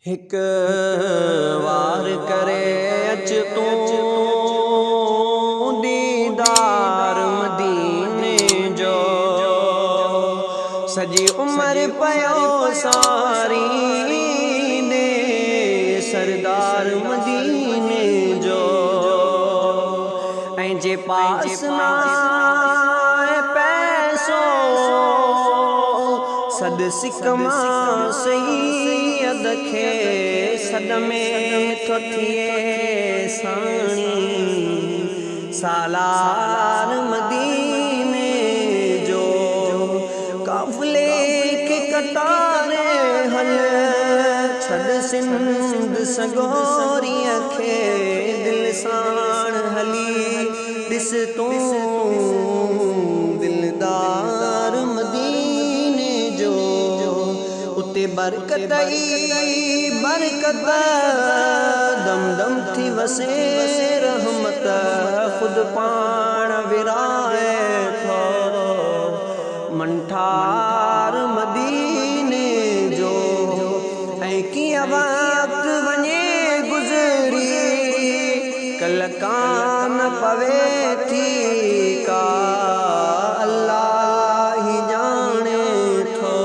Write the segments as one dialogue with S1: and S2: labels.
S1: हिक वार करे अच तूं दीदार मदीने जो। सजी उम्र पयो सारी ने सरदार मदीने जो। ऐं जे पास ना पैसो सद सिकमा सैयद खे सदमे थो थिए साणी। सालार मदीने जो काफ़िले के कतारे हल छड़ सिंध सगोरीअ खे दिल साण हली ॾिस तूं दिलदार मदीने जो। उते बरकत ई बरकत दम दम थी वसे रहमत खुद पाण विराए थो मंठार मदीने जो। ऐं कीअं वक्त वञे गुज़री कल कान पवे थी का अल्लाह ही जाने थो।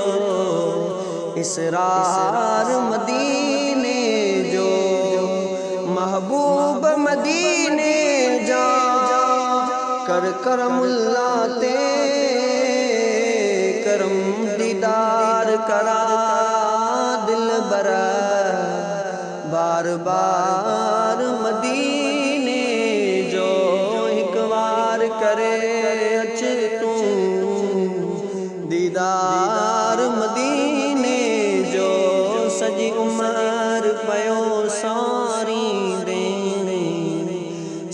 S1: इसरार मदीने जो महबूब मदीने जा कर करमुल्ला ते करम दीदार करा दिल बरा बार बार मदीने जो। एक बार करे अच तूं दीदार मदीने जो। सजी उम्र पयो सारी देने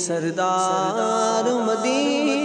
S1: सरदार मदीने।